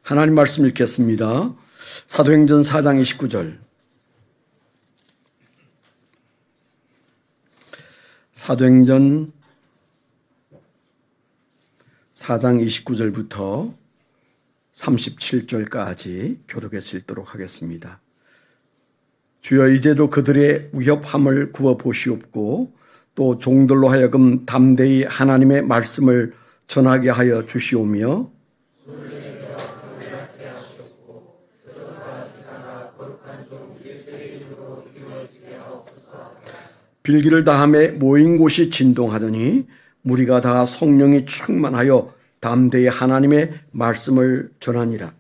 하나님 말씀 읽겠습니다. 사도행전 4장 29절. 사도행전 4장 29절부터 37절까지 교독해서 읽도록 하겠습니다. 주여, 이제도 그들의 위협함을 구워 보시옵고 또 종들로 하여금 담대히 하나님의 말씀을 전하게 하여 주시오며 빌기를 다함에 모인 곳이 진동하더니 무리가 다 성령이 충만하여 담대히 하나님의 말씀을 전하니라.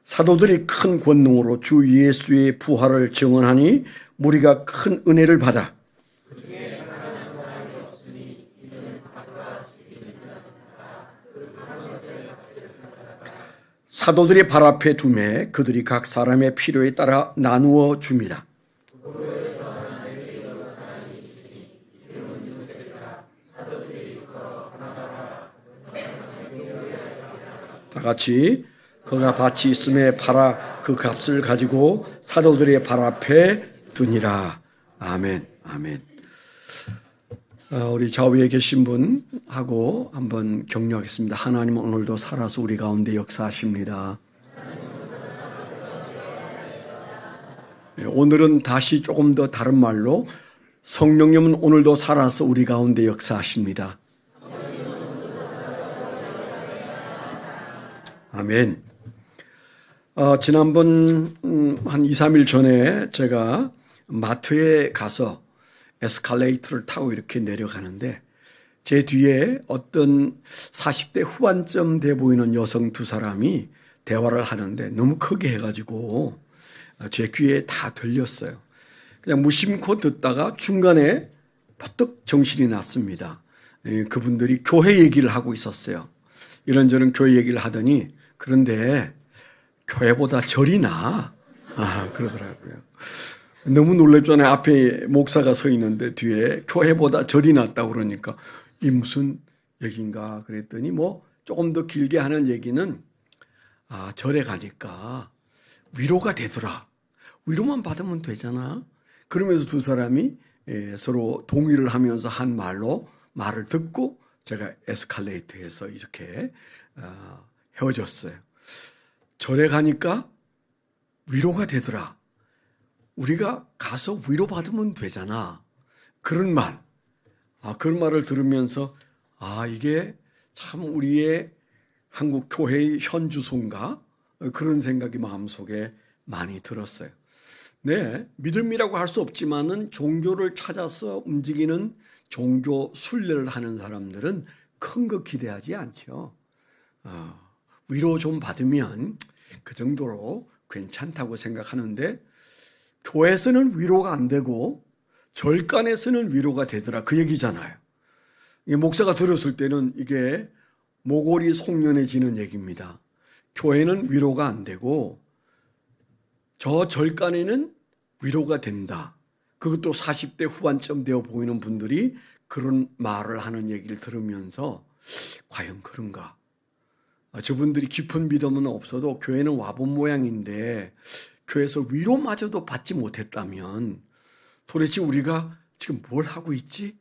사도들이 큰 권능으로 주 예수의 부활을 증언하니 무리가 큰 은혜를 받아 사도들이 발 앞에 두매 그들이 각 사람의 필요에 따라 나누어 줍니다. 다 같이 그가 밭이 있음에 팔아 그 값을 가지고 사도들의 발 앞에 두니라. 아멘. 아멘. 우리 좌우에 계신 분하고 한번 격려하겠습니다. 하나님은 오늘도 살아서 우리 가운데 역사하십니다. 오늘은 다시 조금 더 다른 말로 성령님은 오늘도 살아서 우리 가운데 역사하십니다. 아멘. 지난번 한 2, 3일 전에 제가 마트에 가서 에스컬레이터를 타고 이렇게 내려가는데 제 뒤에 어떤 40대 후반쯤 돼 보이는 여성 두 사람이 대화를 하는데 너무 크게 해가지고 제 귀에 다 들렸어요. 그냥 무심코 듣다가 중간에 퍼뜩 정신이 났습니다. 그분들이 교회 얘기를 하고 있었어요. 이런저런 교회 얘기를 하더니 그런데 교회보다 절이 나. 그러더라고요. 너무 놀랍잖아요. 앞에 목사가 서 있는데 뒤에 교회보다 절이 낫다고 그러니까 이 무슨 얘기인가 그랬더니 조금 더 길게 하는 얘기는 절에 가니까 위로가 되더라. 위로만 받으면 되잖아. 그러면서 두 사람이 서로 동의를 하면서 한 말을 듣고 제가 에스컬레이터에서 이렇게 헤어졌어요. 절에 가니까 위로가 되더라. 우리가 가서 위로받으면 되잖아. 그런 말. 그런 말을 들으면서 이게 참 우리의 한국 교회의 현주소인가? 그런 생각이 마음속에 많이 들었어요. 네, 믿음이라고 할 수 없지만은 종교를 찾아서 움직이는 종교 순례를 하는 사람들은 큰 거 기대하지 않죠. 위로 좀 받으면 그 정도로 괜찮다고 생각하는데 교회에서는 위로가 안 되고 절간에서는 위로가 되더라. 그 얘기잖아요. 목사가 들었을 때는 이게 모골이 송연해지는 얘기입니다. 교회는 위로가 안 되고 저 절간에는 위로가 된다. 그것도 40대 후반쯤 되어 보이는 분들이 그런 말을 하는 얘기를 들으면서 과연 그런가? 저분들이 깊은 믿음은 없어도 교회는 와본 모양인데 교회에서 위로마저도 받지 못했다면 도대체 우리가 지금 뭘 하고 있지?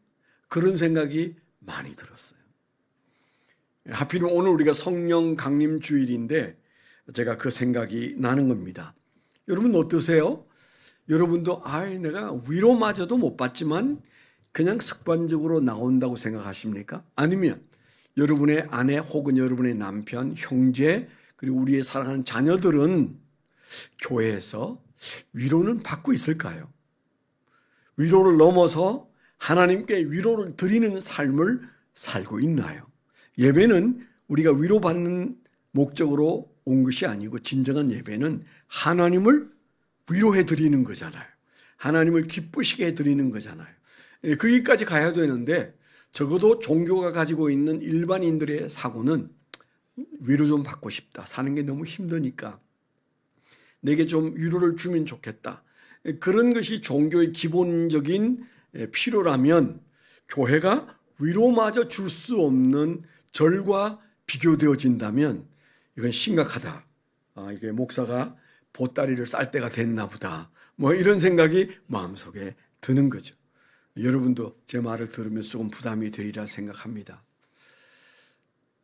그런 생각이 많이 들었어요. 하필이면 오늘 우리가 성령 강림 주일인데 제가 그 생각이 나는 겁니다. 여러분 어떠세요? 여러분도 내가 위로마저도 못 받지만 그냥 습관적으로 나온다고 생각하십니까? 아니면 여러분의 아내 혹은 여러분의 남편, 형제 그리고 우리의 사랑하는 자녀들은 교회에서 위로는 받고 있을까요? 위로를 넘어서 하나님께 위로를 드리는 삶을 살고 있나요? 예배는 우리가 위로받는 목적으로 온 것이 아니고 진정한 예배는 하나님을 위로해 드리는 거잖아요. 하나님을 기쁘시게 해 드리는 거잖아요. 거기까지 가야 되는데 적어도 종교가 가지고 있는 일반인들의 사고는 위로 좀 받고 싶다. 사는 게 너무 힘드니까 내게 좀 위로를 주면 좋겠다. 그런 것이 종교의 기본적인 필요라면 교회가 위로마저 줄 수 없는 절과 비교되어진다면 이건 심각하다. 이게 목사가 보따리를 쌀 때가 됐나 보다. 이런 생각이 마음속에 드는 거죠. 여러분도 제 말을 들으면서 조금 부담이 되리라 생각합니다.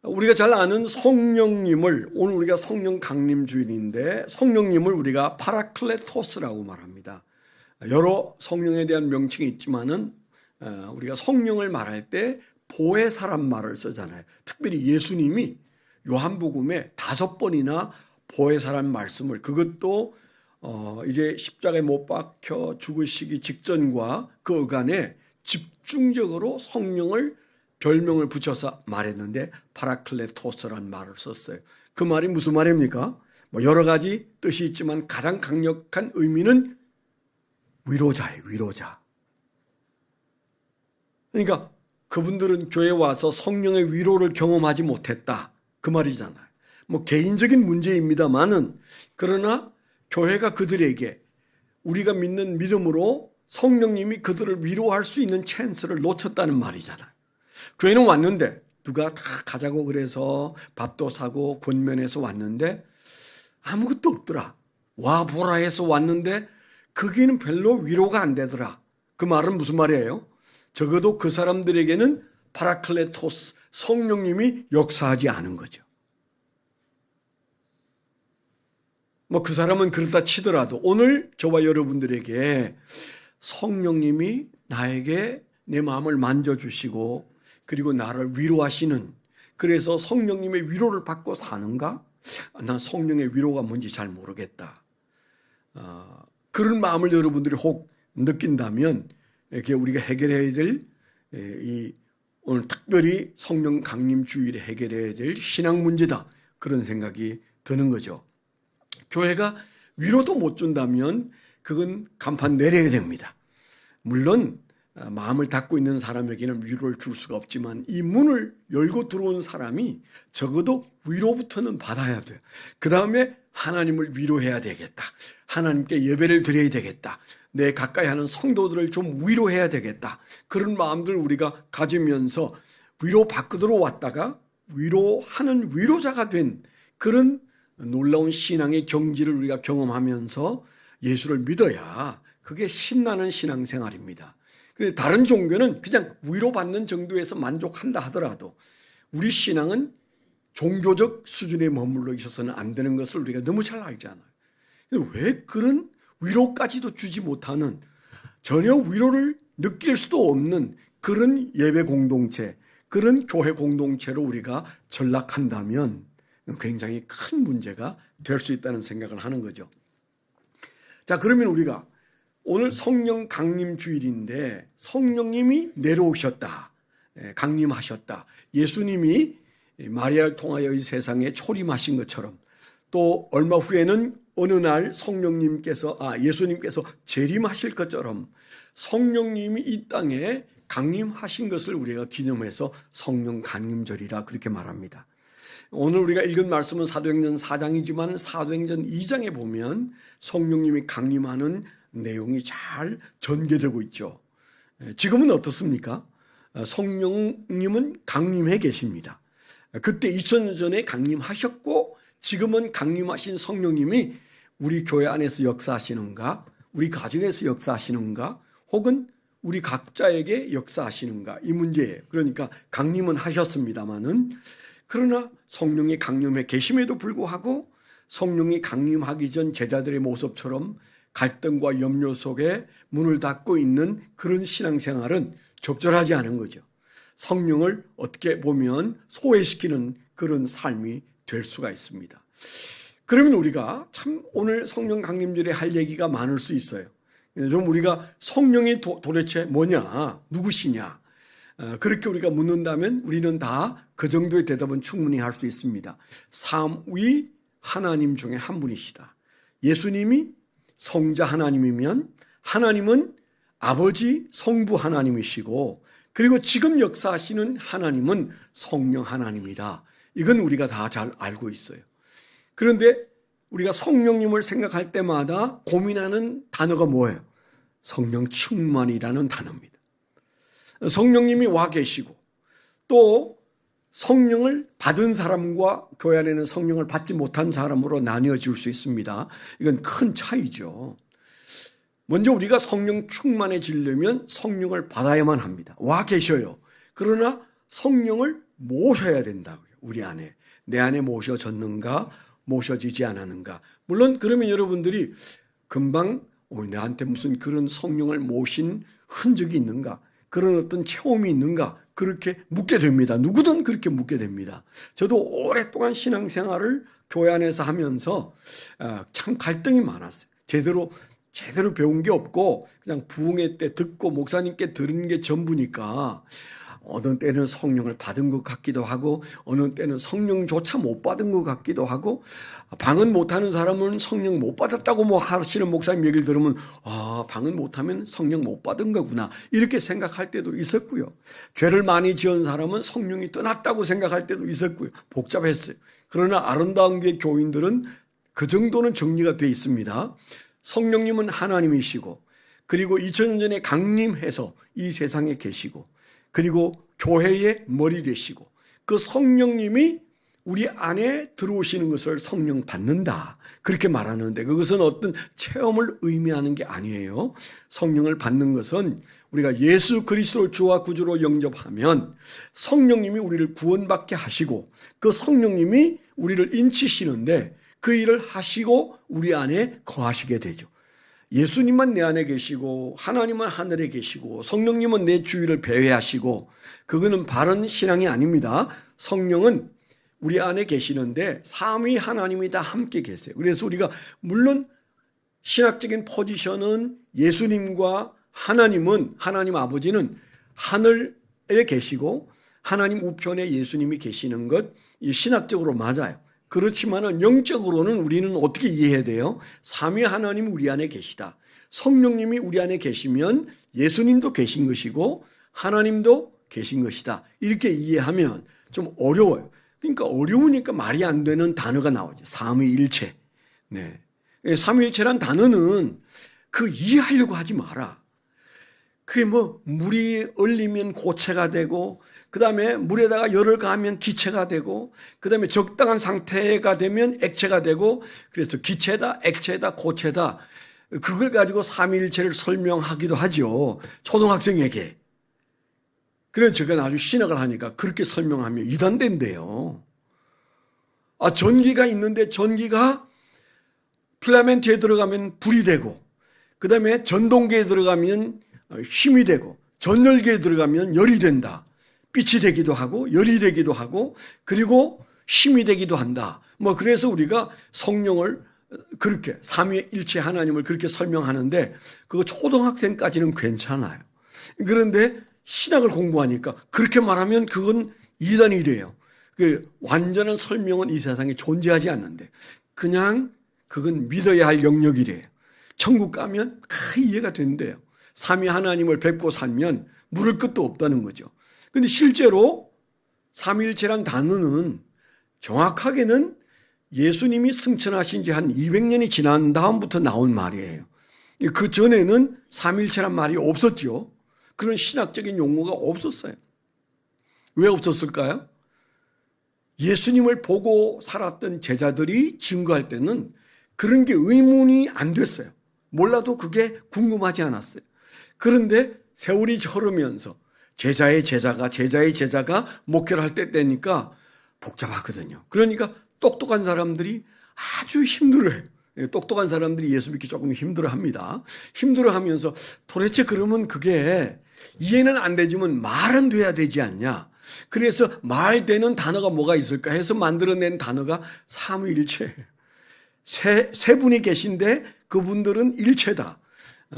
우리가 잘 아는 성령님을, 오늘 우리가 성령 강림 주일인데 성령님을 우리가 파라클레토스라고 말합니다. 여러 성령에 대한 명칭이 있지만은 우리가 성령을 말할 때 보혜사란 말을 쓰잖아요. 특별히 예수님이 요한복음에 5번이나 보혜사란 말씀을, 그것도 이제 십자가에 못 박혀 죽으시기 직전과 그 어간에 집중적으로 성령을 별명을 붙여서 말했는데 파라클레토스라는 말을 썼어요. 그 말이 무슨 말입니까? 여러 가지 뜻이 있지만 가장 강력한 의미는 위로자예요. 위로자. 그러니까 그분들은 교회에 와서 성령의 위로를 경험하지 못했다, 그 말이잖아요. 개인적인 문제입니다만은, 그러나 교회가 그들에게 우리가 믿는 믿음으로 성령님이 그들을 위로할 수 있는 찬스를 놓쳤다는 말이잖아요. 교회는 왔는데 누가 다 가자고 그래서 밥도 사고 권면해서 왔는데 아무것도 없더라. 와보라 해서 왔는데 거기는 별로 위로가 안 되더라. 그 말은 무슨 말이에요? 적어도 그 사람들에게는 파라클레토스, 성령님이 역사하지 않은 거죠. 그 사람은 그렇다 치더라도 오늘 저와 여러분들에게 성령님이 나에게 내 마음을 만져주시고 그리고 나를 위로하시는, 그래서 성령님의 위로를 받고 사는가? 난 성령의 위로가 뭔지 잘 모르겠다. 그런 마음을 여러분들이 혹 느낀다면 이게 우리가 해결해야 될, 오늘 특별히 성령 강림 주일에 해결해야 될 신앙 문제다, 그런 생각이 드는 거죠. 교회가 위로도 못 준다면 그건 간판 내려야 됩니다. 물론 마음을 닫고 있는 사람에게는 위로를 줄 수가 없지만 이 문을 열고 들어온 사람이 적어도 위로부터는 받아야 돼요. 그 다음에 하나님을 위로해야 되겠다. 하나님께 예배를 드려야 되겠다. 내 가까이 하는 성도들을 좀 위로해야 되겠다. 그런 마음들 우리가 가지면서 위로 받고들어 왔다가 위로하는 위로자가 된 그런 놀라운 신앙의 경지를 우리가 경험하면서 예수를 믿어야 그게 신나는 신앙생활입니다. 다른 종교는 그냥 위로받는 정도에서 만족한다 하더라도 우리 신앙은 종교적 수준에 머물러 있어서는 안 되는 것을 우리가 너무 잘 알잖아요. 왜 그런 위로까지도 주지 못하는, 전혀 위로를 느낄 수도 없는 그런 예배 공동체, 그런 교회 공동체로 우리가 전락한다면 굉장히 큰 문제가 될 수 있다는 생각을 하는 거죠. 자, 그러면 우리가 오늘 성령 강림 주일인데 성령님이 내려오셨다, 강림하셨다, 예수님이 마리아를 통하여 이 세상에 초림하신 것처럼 또 얼마 후에는 어느 날 예수님께서 재림하실 것처럼 성령님이 이 땅에 강림하신 것을 우리가 기념해서 성령 강림절이라 그렇게 말합니다. 오늘 우리가 읽은 말씀은 사도행전 4장이지만 사도행전 2장에 보면 성령님이 강림하는 내용이 잘 전개되고 있죠. 지금은 어떻습니까? 성령님은 강림해 계십니다. 그때 2000년 전에 강림하셨고 지금은 강림하신 성령님이 우리 교회 안에서 역사하시는가, 우리 가정에서 역사하시는가, 혹은 우리 각자에게 역사하시는가, 이 문제예요. 그러니까 강림은 하셨습니다마는, 그러나 성령이 강림해 계심에도 불구하고 성령이 강림하기 전 제자들의 모습처럼 갈등과 염려 속에 문을 닫고 있는 그런 신앙생활은 적절하지 않은 거죠. 성령을 어떻게 보면 소외시키는 그런 삶이 될 수가 있습니다. 그러면 우리가 참 오늘 성령 강림절에 할 얘기가 많을 수 있어요. 좀 우리가 성령이 도대체 뭐냐, 누구시냐, 그렇게 우리가 묻는다면 우리는 다 그 정도의 대답은 충분히 할 수 있습니다. 삼위 하나님 중에 한 분이시다. 예수님이 성자 하나님이면 하나님은 아버지 성부 하나님이시고, 그리고 지금 역사하시는 하나님은 성령 하나님이다. 이건 우리가 다 잘 알고 있어요. 그런데 우리가 성령님을 생각할 때마다 고민하는 단어가 뭐예요? 성령 충만이라는 단어입니다. 성령님이 와 계시고 또 성령을 받은 사람과 교회 안에는 성령을 받지 못한 사람으로 나뉘어질 수 있습니다. 이건 큰 차이죠. 먼저 우리가 성령 충만해지려면 성령을 받아야만 합니다. 와 계셔요. 그러나 성령을 모셔야 된다고요. 우리 안에. 내 안에 모셔졌는가 모셔지지 않았는가. 물론 그러면 여러분들이 금방 나한테 무슨 그런 성령을 모신 흔적이 있는가, 그런 어떤 체험이 있는가, 그렇게 묻게 됩니다. 누구든 그렇게 묻게 됩니다. 저도 오랫동안 신앙생활을 교회 안에서 하면서 참 갈등이 많았어요. 제대로 배운 게 없고 그냥 부흥회 때 듣고 목사님께 들은 게 전부니까 어느 때는 성령을 받은 것 같기도 하고 어느 때는 성령조차 못 받은 것 같기도 하고, 방언 못하는 사람은 성령 못 받았다고 뭐 하시는 목사님 얘기를 들으면 방언 못하면 성령 못 받은 거구나 이렇게 생각할 때도 있었고요. 죄를 많이 지은 사람은 성령이 떠났다고 생각할 때도 있었고요. 복잡했어요. 그러나 아름다운 교회 교인들은 그 정도는 정리가 되어 있습니다. 성령님은 하나님이시고 그리고 2000년 전에 강림해서 이 세상에 계시고 그리고 교회의 머리 되시고 그 성령님이 우리 안에 들어오시는 것을 성령 받는다 그렇게 말하는데, 그것은 어떤 체험을 의미하는 게 아니에요. 성령을 받는 것은 우리가 예수 그리스도를 주와 구주로 영접하면 성령님이 우리를 구원받게 하시고 그 성령님이 우리를 인치시는데 그 일을 하시고 우리 안에 거하시게 되죠. 예수님만 내 안에 계시고 하나님은 하늘에 계시고 성령님은 내 주위를 배회하시고, 그거는 바른 신앙이 아닙니다. 성령은 우리 안에 계시는데 삼위 하나님이 다 함께 계세요. 그래서 우리가 물론 신학적인 포지션은 예수님과 하나님 아버지는 하늘에 계시고 하나님 우편에 예수님이 계시는 것, 이 신학적으로 맞아요. 그렇지만은 영적으로는 우리는 어떻게 이해해야 돼요? 삼위 하나님이 우리 안에 계시다. 성령님이 우리 안에 계시면 예수님도 계신 것이고 하나님도 계신 것이다. 이렇게 이해하면 좀 어려워요. 그러니까 어려우니까 말이 안 되는 단어가 나오죠. 삼위일체. 네. 삼위일체란 단어는 그 이해하려고 하지 마라. 그게 뭐 물이 얼리면 고체가 되고 그 다음에 물에다가 열을 가하면 기체가 되고 그 다음에 적당한 상태가 되면 액체가 되고, 그래서 기체다, 액체다, 고체다, 그걸 가지고 삼위일체를 설명하기도 하죠. 초등학생에게. 그래서 제가 나중에 신학을 하니까 그렇게 설명하면 이단된대요. 전기가 있는데 전기가 필라멘트에 들어가면 불이 되고 그 다음에 전동기에 들어가면 힘이 되고 전열기에 들어가면 열이 된다. 빛이 되기도 하고 열이 되기도 하고 그리고 힘이 되기도 한다. 뭐 그래서 우리가 성령을 그렇게 삼위일체 하나님을 그렇게 설명하는데 그거 초등학생까지는 괜찮아요. 그런데 신학을 공부하니까 그렇게 말하면 그건 이단이래요. 그 완전한 설명은 이 세상에 존재하지 않는데 그냥 그건 믿어야 할 영역이래요. 천국 가면 이해가 된대요. 삼위 하나님을 뵙고 살면 물을 것도 없다는 거죠. 근데 실제로 삼위일체란 단어는 정확하게는 예수님이 승천하신 지 한 200년이 지난 다음부터 나온 말이에요. 그 전에는 삼위일체란 말이 없었죠. 그런 신학적인 용어가 없었어요. 왜 없었을까요? 예수님을 보고 살았던 제자들이 증거할 때는 그런 게 의문이 안 됐어요. 몰라도 그게 궁금하지 않았어요. 그런데 세월이 흐르면서 제자의 제자가 목회를 할 때 되니까 복잡하거든요. 그러니까 똑똑한 사람들이 아주 힘들어해요. 똑똑한 사람들이 예수 믿기 조금 힘들어합니다. 힘들어하면서 도대체 그러면 그게 이해는 안 되지만 말은 돼야 되지 않냐. 그래서 말되는 단어가 뭐가 있을까 해서 만들어낸 단어가 삼위일체. 세 분이 계신데 그분들은 일체다.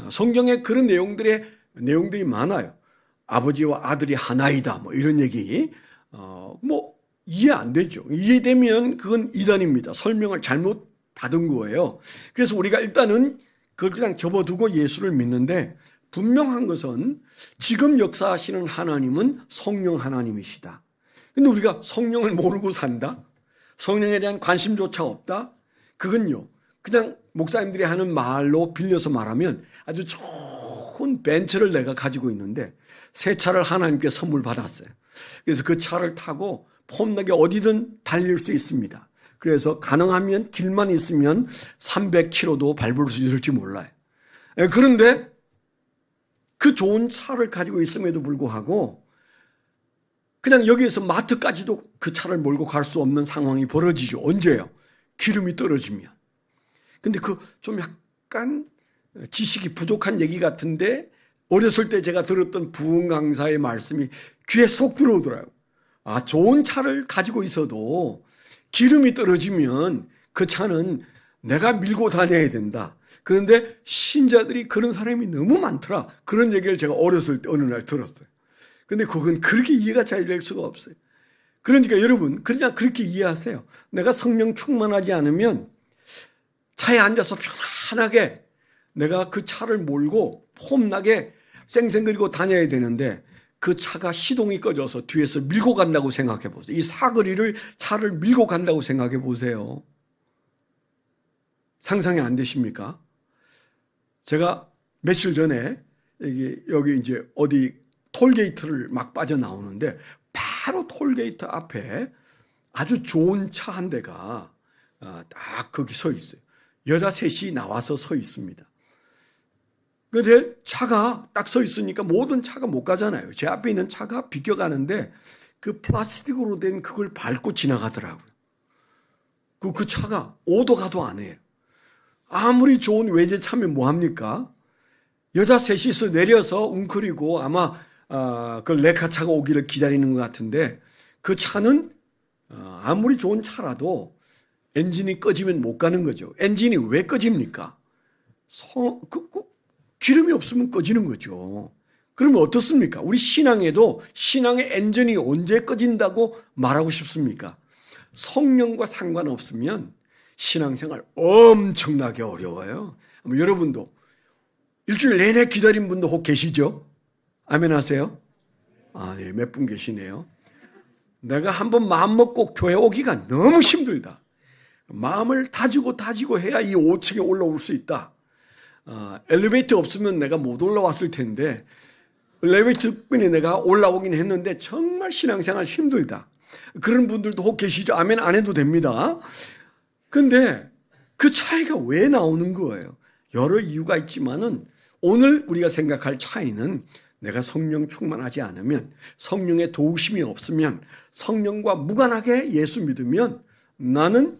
성경에 그런 내용들이 많아요. 아버지와 아들이 하나이다. 뭐 이런 얘기. 뭐 이해 안 되죠. 이해되면 그건 이단입니다. 설명을 잘못 받은 거예요. 그래서 우리가 일단은 그걸 그냥 접어두고 예수를 믿는데, 분명한 것은 지금 역사하시는 하나님은 성령 하나님이시다. 근데 우리가 성령을 모르고 산다? 성령에 대한 관심조차 없다? 그건요, 그냥 목사님들이 하는 말로 빌려서 말하면 아주 좋은 벤츠를 내가 가지고 있는데 새 차를 하나님께 선물 받았어요. 그래서 그 차를 타고 폼나게 어디든 달릴 수 있습니다. 그래서 가능하면 길만 있으면 300km도 밟을 수 있을지 몰라요. 그런데 그 좋은 차를 가지고 있음에도 불구하고 그냥 여기에서 마트까지도 그 차를 몰고 갈 수 없는 상황이 벌어지죠. 언제요? 기름이 떨어지면. 근데 그 좀 약간 지식이 부족한 얘기 같은데 어렸을 때 제가 들었던 부흥 강사의 말씀이 귀에 쏙 들어오더라고요. 아, 좋은 차를 가지고 있어도 기름이 떨어지면 그 차는 내가 밀고 다녀야 된다. 그런데 신자들이 그런 사람이 너무 많더라. 그런 얘기를 제가 어렸을 때 어느 날 들었어요. 근데 그건 그렇게 이해가 잘 될 수가 없어요. 그러니까 여러분 그냥 그렇게 이해하세요. 내가 성령 충만하지 않으면 차에 앉아서 편안하게 내가 그 차를 몰고 폼나게 쌩쌩거리고 다녀야 되는데 그 차가 시동이 꺼져서 뒤에서 밀고 간다고 생각해 보세요. 이 사거리를 차를 밀고 간다고 생각해 보세요. 상상이 안 되십니까? 제가 며칠 전에 여기 이제 어디 톨게이트를 막 빠져나오는데 바로 톨게이트 앞에 아주 좋은 차 한 대가 딱 거기 서 있어요. 여자 셋이 나와서 서 있습니다. 근데 차가 딱 서 있으니까 모든 차가 못 가잖아요. 제 앞에 있는 차가 비껴가는데 그 플라스틱으로 된 그걸 밟고 지나가더라고요. 그 차가 오도 가도 안 해요. 아무리 좋은 외제차면 뭐합니까? 여자 셋이서 내려서 웅크리고 아마 그 레카차가 오기를 기다리는 것 같은데 그 차는 아무리 좋은 차라도 엔진이 꺼지면 못 가는 거죠. 엔진이 왜 꺼집니까? 기름이 없으면 꺼지는 거죠. 그러면 어떻습니까? 우리 신앙에도 신앙의 엔진이 언제 꺼진다고 말하고 싶습니까? 성령과 상관없으면 신앙생활 엄청나게 어려워요. 여러분도 일주일 내내 기다린 분도 혹 계시죠? 아멘 하세요? 네, 몇 분 계시네요. 내가 한번 마음 먹고 교회 오기가 너무 힘들다. 마음을 다지고 해야 이 5층에 올라올 수 있다. 엘리베이터 없으면 내가 못 올라왔을 텐데 엘리베이터 때문에 내가 올라오긴 했는데 정말 신앙생활 힘들다. 그런 분들도 혹 계시죠? 아멘 안 해도 됩니다. 근데 그 차이가 왜 나오는 거예요? 여러 이유가 있지만은 오늘 우리가 생각할 차이는 내가 성령 충만하지 않으면 성령의 도우심이 없으면 성령과 무관하게 예수 믿으면 나는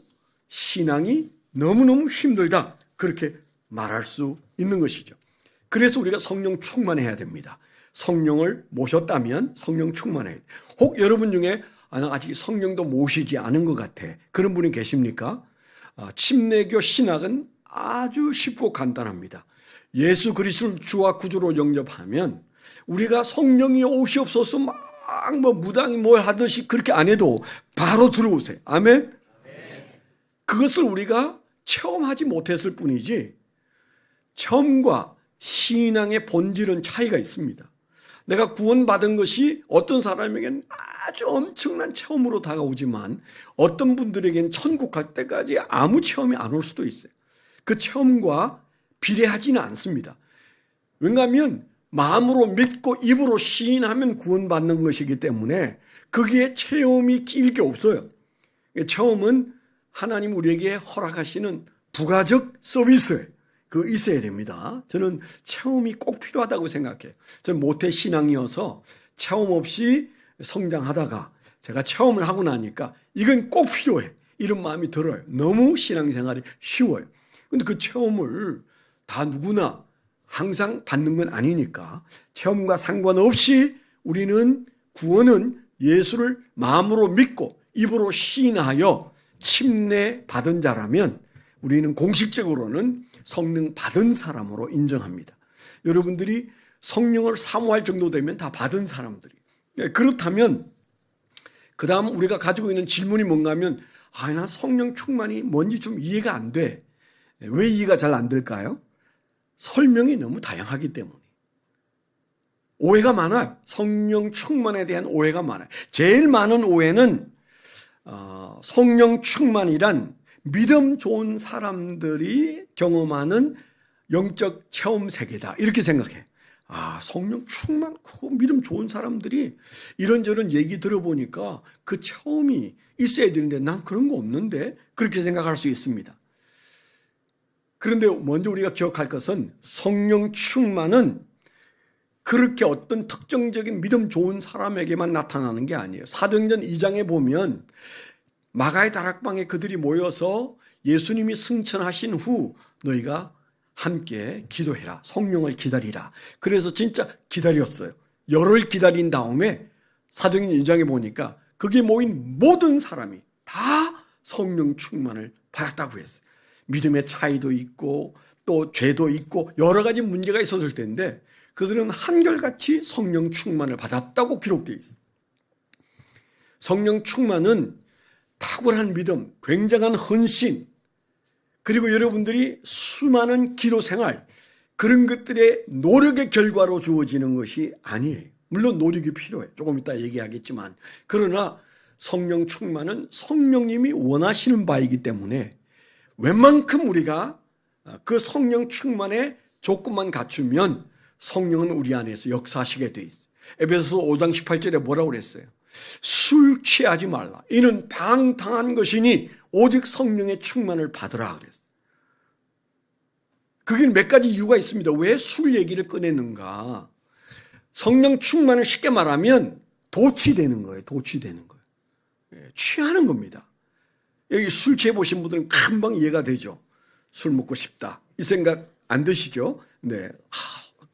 신앙이 너무너무 힘들다. 그렇게 말할 수 있는 것이죠. 그래서 우리가 성령 충만해야 됩니다. 성령을 모셨다면 성령 충만해야 돼요. 혹 여러분 중에 나 아직 성령도 모시지 않은 것 같아. 그런 분이 계십니까? 침례교 신학은 아주 쉽고 간단합니다. 예수 그리스도를 주와 구주로 영접하면 우리가 성령이 오시옵소서 막 무당이 뭘 하듯이 그렇게 안 해도 바로 들어오세요. 아멘? 그것을 우리가 체험하지 못했을 뿐이지 체험과 신앙의 본질은 차이가 있습니다. 내가 구원받은 것이 어떤 사람에게는 아주 엄청난 체험으로 다가오지만 어떤 분들에게는 천국 갈 때까지 아무 체험이 안 올 수도 있어요. 그 체험과 비례하지는 않습니다. 왜냐하면 마음으로 믿고 입으로 시인하면 구원받는 것이기 때문에 거기에 체험이 끼일 게 없어요. 체험은 하나님 우리에게 허락하시는 부가적 서비스예요. 그거 있어야 됩니다. 저는 체험이 꼭 필요하다고 생각해요. 저는 모태 신앙이어서 체험 없이 성장하다가 제가 체험을 하고 나니까 이건 꼭 필요해. 이런 마음이 들어요. 너무 신앙생활이 쉬워요. 근데 그 체험을 다 누구나 항상 받는 건 아니니까 체험과 상관없이 우리는 구원은 예수를 마음으로 믿고 입으로 시인하여 침례 받은 자라면 우리는 공식적으로는 성령 받은 사람으로 인정합니다. 여러분들이 성령을 사모할 정도 되면 다 받은 사람들이. 그렇다면 그 다음 우리가 가지고 있는 질문이 뭔가 하면 나 성령 충만이 뭔지 좀 이해가 안 돼. 왜 이해가 잘 안 될까요? 설명이 너무 다양하기 때문에. 오해가 많아요. 성령 충만에 대한 오해가 많아요. 제일 많은 오해는 성령 충만이란 믿음 좋은 사람들이 경험하는 영적 체험 세계다. 이렇게 생각해. 아, 성령 충만, 그거 믿음 좋은 사람들이 이런저런 얘기 들어보니까 그 체험이 있어야 되는데 난 그런 거 없는데? 그렇게 생각할 수 있습니다. 그런데 먼저 우리가 기억할 것은 성령 충만은 그렇게 어떤 특정적인 믿음 좋은 사람에게만 나타나는 게 아니에요. 사도행전 2장에 보면 마가의 다락방에 그들이 모여서 예수님이 승천하신 후 너희가 함께 기도해라. 성령을 기다리라. 그래서 진짜 기다렸어요. 열흘 기다린 다음에 사도행전 2장에 보니까 거기에 모인 모든 사람이 다 성령 충만을 받았다고 했어요. 믿음의 차이도 있고 또 죄도 있고 여러 가지 문제가 있었을 텐데 그들은 한결같이 성령 충만을 받았다고 기록되어 있어요. 성령 충만은 탁월한 믿음, 굉장한 헌신, 그리고 여러분들이 수많은 기도 생활, 그런 것들의 노력의 결과로 주어지는 것이 아니에요. 물론 노력이 필요해. 조금 이따 얘기하겠지만. 그러나 성령 충만은 성령님이 원하시는 바이기 때문에 웬만큼 우리가 그 성령 충만의 조건만 갖추면 성령은 우리 안에서 역사하시게 돼 있어요. 에베소서 5장 18절에 뭐라고 그랬어요? 술 취하지 말라. 이는 방탕한 것이니 오직 성령의 충만을 받으라 그랬어요. 그게 몇 가지 이유가 있습니다. 왜 술 얘기를 꺼내는가? 성령 충만을 쉽게 말하면 도취되는 거예요. 도취되는 거예요. 취하는 겁니다. 여기 술 취해 보신 분들은 금방 이해가 되죠. 술 먹고 싶다. 이 생각 안 드시죠? 네.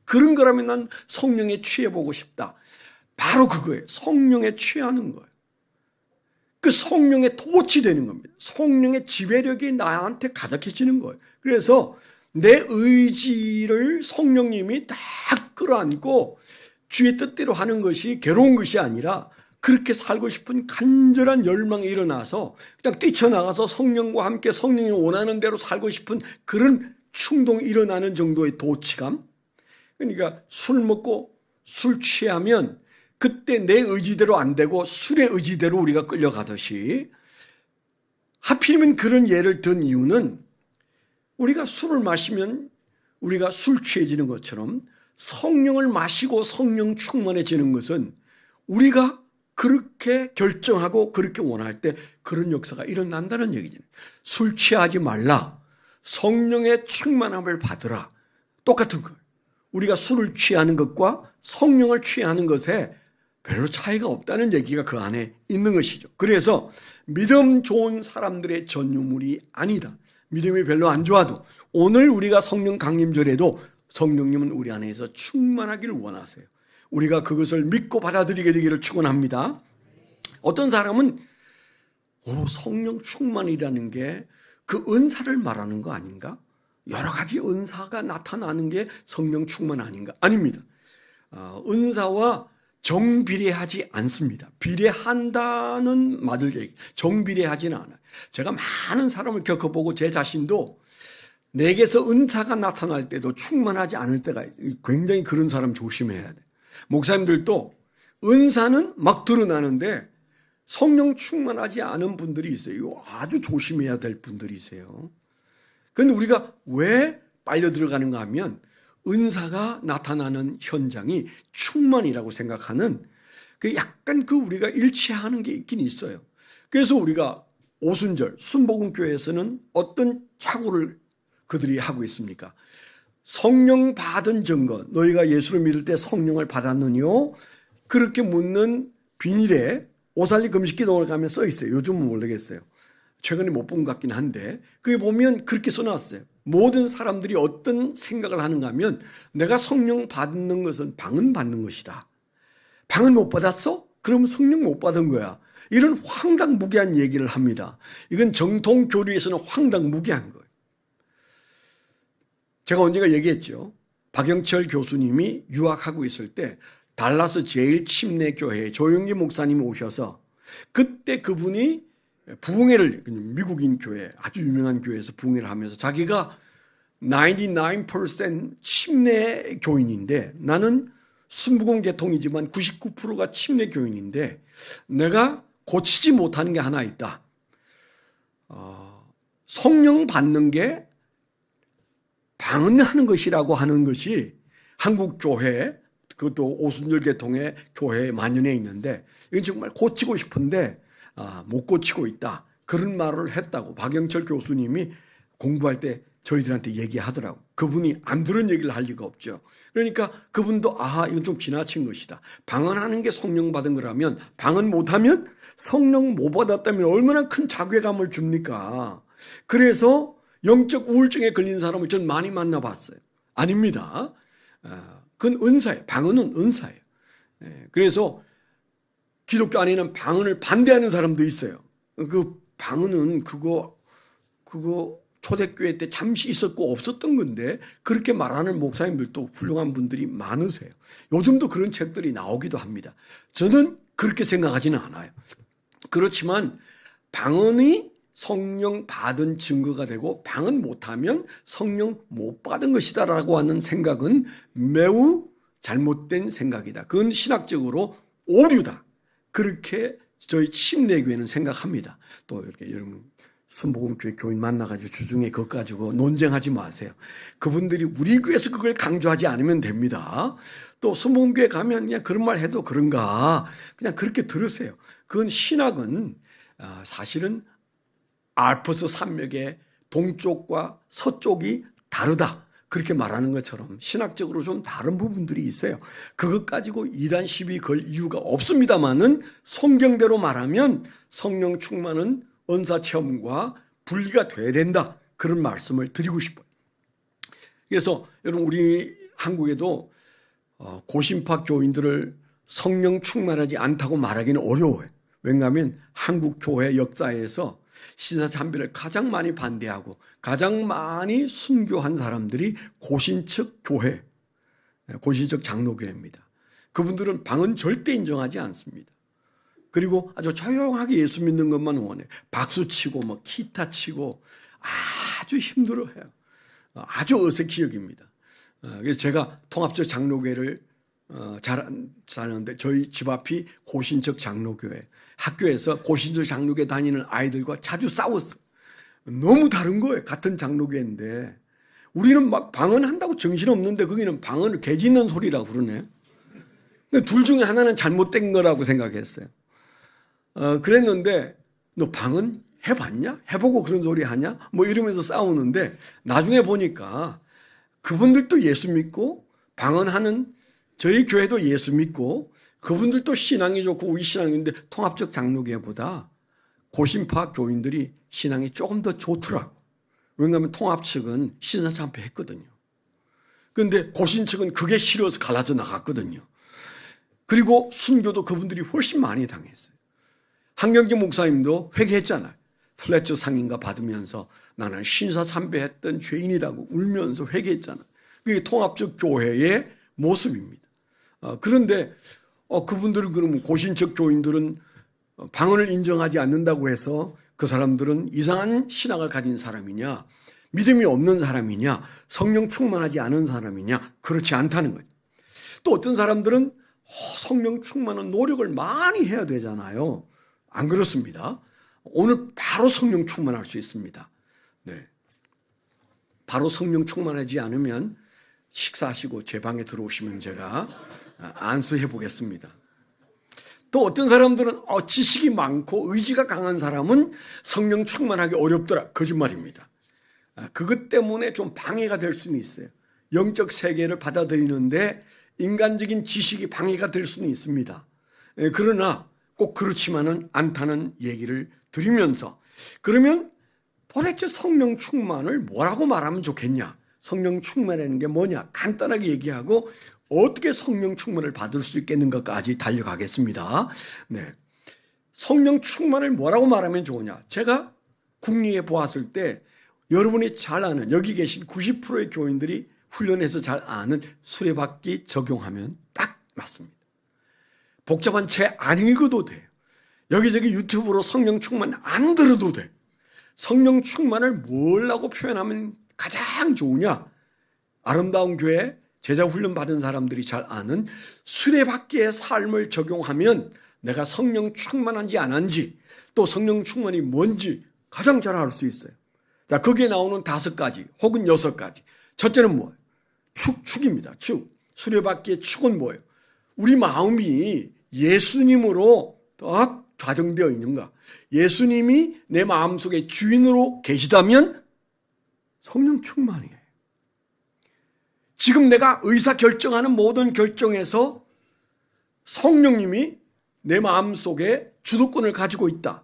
그런 거라면 난 성령에 취해보고 싶다. 바로 그거예요. 성령에 취하는 거예요. 그 성령에 도취되는 겁니다. 성령의 지배력이 나한테 가득해지는 거예요. 그래서 내 의지를 성령님이 다 끌어안고 주의 뜻대로 하는 것이 괴로운 것이 아니라 그렇게 살고 싶은 간절한 열망이 일어나서 그냥 뛰쳐나가서 성령과 함께 성령이 원하는 대로 살고 싶은 그런 충동이 일어나는 정도의 도취감. 그러니까 술 먹고 술 취하면 그때 내 의지대로 안 되고 술의 의지대로 우리가 끌려가듯이, 하필이면 그런 예를 든 이유는 우리가 술을 마시면 우리가 술 취해지는 것처럼 성령을 마시고 성령 충만해지는 것은 우리가 그렇게 결정하고 그렇게 원할 때 그런 역사가 일어난다는 얘기죠. 술 취하지 말라. 성령의 충만함을 받으라. 똑같은 거예요. 우리가 술을 취하는 것과 성령을 취하는 것에 별로 차이가 없다는 얘기가 그 안에 있는 것이죠. 그래서 믿음 좋은 사람들의 전유물이 아니다. 믿음이 별로 안 좋아도 오늘 우리가 성령 강림절에도 성령님은 우리 안에서 충만하기를 원하세요. 우리가 그것을 믿고 받아들이게 되기를 축원합니다. 어떤 사람은 성령 충만이라는 게 그 은사를 말하는 거 아닌가? 여러 가지 은사가 나타나는 게 성령 충만 아닌가? 아닙니다. 은사와 정비례하지 않습니다. 비례한다는 맞을 얘기. 정비례하지는 않아요. 제가 많은 사람을 겪어보고 제 자신도 내게서 은사가 나타날 때도 충만하지 않을 때가 있어요. 굉장히 그런 사람 조심해야 돼. 목사님들도 은사는 막 드러나는데 성령 충만하지 않은 분들이 있어요. 아주 조심해야 될 분들이세요. 그런데 우리가 왜 빨려 들어가는가 하면 은사가 나타나는 현장이 충만이라고 생각하는 약간 우리가 일치하는 게 있긴 있어요. 그래서 우리가 오순절 순복음교회에서는 어떤 착오를 그들이 하고 있습니까? 성령 받은 증거, 너희가 예수를 믿을 때 성령을 받았느뇨? 그렇게 묻는 비닐에 오살리 금식기도를 가면 써 있어요. 요즘은 모르겠어요. 최근에 못 본 것 같긴 한데 그게 보면 그렇게 써놨어요. 모든 사람들이 어떤 생각을 하는가 하면 내가 성령 받는 것은 방은 받는 것이다. 방은 못 받았어? 그러면 성령 못 받은 거야. 이런 황당무계한 얘기를 합니다. 이건 정통 교리에서는 황당무계한 거예요. 제가 언젠가 얘기했죠. 박영철 교수님이 유학하고 있을 때 달라스 제1침례교회에 조영기 목사님이 오셔서 그때 그분이 부흥회를, 미국인 교회, 아주 유명한 교회에서 부흥회를 하면서 자기가 99% 침례 교인인데 나는 순복음 계통이지만 99%가 침례 교인인데 내가 고치지 못하는 게 하나 있다. 성령 받는 게 방언하는 것이라고 하는 것이 한국 교회, 그것도 오순절 계통의 교회에 만연해 있는데 이건 정말 고치고 싶은데 못 고치고 있다. 그런 말을 했다고 박영철 교수님이 공부할 때 저희들한테 얘기하더라고. 그분이 안 들은 얘기를 할 리가 없죠. 그러니까 그분도 이건 좀 지나친 것이다. 방언하는 게 성령 받은 거라면 방언 못하면 성령 못 받았다면 얼마나 큰 자괴감을 줍니까? 그래서 영적 우울증에 걸린 사람을 전 많이 만나봤어요. 아닙니다. 그건 은사예요. 방언은 은사예요. 그래서 기독교 안에는 방언을 반대하는 사람도 있어요. 그 방언은 그거 초대교회 때 잠시 있었고 없었던 건데 그렇게 말하는 목사님들도 훌륭한 분들이 많으세요. 요즘도 그런 책들이 나오기도 합니다. 저는 그렇게 생각하지는 않아요. 그렇지만 방언이 성령 받은 증거가 되고 방언 못하면 성령 못 받은 것이다라고 하는 생각은 매우 잘못된 생각이다. 그건 신학적으로 오류다. 그렇게 저희 침례교회는 생각합니다. 또 이렇게 여러분 순복음교회 교인 만나가지고 주중에 그것 가지고 논쟁하지 마세요. 그분들이 우리 교회에서 그걸 강조하지 않으면 됩니다. 또 순복음교회 가면 그냥 그런 말 해도 그런가 그냥 그렇게 들으세요. 그건 신학은 사실은 알프스 산맥의 동쪽과 서쪽이 다르다. 그렇게 말하는 것처럼 신학적으로 좀 다른 부분들이 있어요. 그것 가지고 이단 시비 걸 이유가 없습니다만은 성경대로 말하면 성령 충만은 은사 체험과 분리가 돼야 된다. 그런 말씀을 드리고 싶어요. 그래서 여러분 우리 한국에도 고신파 교인들을 성령 충만하지 않다고 말하기는 어려워요. 왜냐하면 한국 교회 역사에서 신사참배를 가장 많이 반대하고 가장 많이 순교한 사람들이 고신척 교회, 고신척 장로교회입니다. 그분들은 방언 절대 인정하지 않습니다. 그리고 아주 조용하게 예수 믿는 것만 원해요. 박수치고 뭐 기타 치고 아주 힘들어해요. 아주 어색히 여깁니다. 그래서 제가 통합적 장로교회를 잘 사는데 저희 집 앞이 고신척 장로교회. 학교에서 고신척 장로교회 다니는 아이들과 자주 싸웠어요. 너무 다른 거예요. 같은 장로교회인데 우리는 막 방언한다고 정신없는데 거기는 방언을 개 짖는 소리라고 그러네요. 둘 중에 하나는 잘못된 거라고 생각했어요. 그랬는데 너 방언 해봤냐? 해보고 그런 소리 하냐? 뭐 이러면서 싸우는데 나중에 보니까 그분들도 예수 믿고 방언하는 저희 교회도 예수 믿고 그분들도 신앙이 좋고 우리 신앙인데 통합적 장로교회보다 고신파 교인들이 신앙이 조금 더 좋더라고. 왜냐하면 통합 측은 신사참배 했거든요. 그런데 고신 측은 그게 싫어서 갈라져 나갔거든요. 그리고 순교도 그분들이 훨씬 많이 당했어요. 한경재 목사님도 회개했잖아요. 플래처 상인가 받으면서 나는 신사참배했던 죄인이라고 울면서 회개했잖아요. 그게 통합적 교회의 모습입니다. 그런데 그분들은 그러면 고신척 교인들은 방언을 인정하지 않는다고 해서 그 사람들은 이상한 신앙을 가진 사람이냐, 믿음이 없는 사람이냐, 성령 충만하지 않은 사람이냐, 그렇지 않다는 거죠. 또 어떤 사람들은 성령 충만한 노력을 많이 해야 되잖아요. 안 그렇습니다. 오늘 바로 성령 충만할 수 있습니다. 네. 바로 성령 충만하지 않으면 식사하시고 제 방에 들어오시면 제가 안수해 보겠습니다. 또 어떤 사람들은 지식이 많고 의지가 강한 사람은 성령 충만하기 어렵더라. 거짓말입니다. 그것 때문에 좀 방해가 될 수는 있어요. 영적 세계를 받아들이는데 인간적인 지식이 방해가 될 수는 있습니다. 그러나 꼭 그렇지만은 않다는 얘기를 드리면서 그러면 도대체 성령 충만을 뭐라고 말하면 좋겠냐? 성령 충만이라는 게 뭐냐? 간단하게 얘기하고 어떻게 성령 충만을 받을 수 있겠는가까지 달려가겠습니다. 네. 성령 충만을 뭐라고 말하면 좋으냐? 제가 국리에 보았을 때 여러분이 잘 아는 여기 계신 90%의 교인들이 훈련해서 잘 아는 수레바퀴 적용하면 딱 맞습니다. 복잡한 책 안 읽어도 돼요. 여기저기 유튜브로 성령 충만 안 들어도 돼. 성령 충만을 뭐라고 표현하면 가장 좋으냐? 아름다운 교회 제자훈련 받은 사람들이 잘 아는 수레바퀴의 삶을 적용하면 내가 성령 충만한지 안 한지 또 성령 충만이 뭔지 가장 잘 알 수 있어요. 자, 거기에 나오는 5가지 혹은 6가지. 첫째는 뭐예요? 축입니다. 축. 수레바퀴의 축은 뭐예요? 우리 마음이 예수님으로 딱 좌정되어 있는가? 예수님이 내 마음속에 주인으로 계시다면 성령 충만이에요. 지금 내가 의사결정하는 모든 결정에서 성령님이 내 마음속에 주도권을 가지고 있다.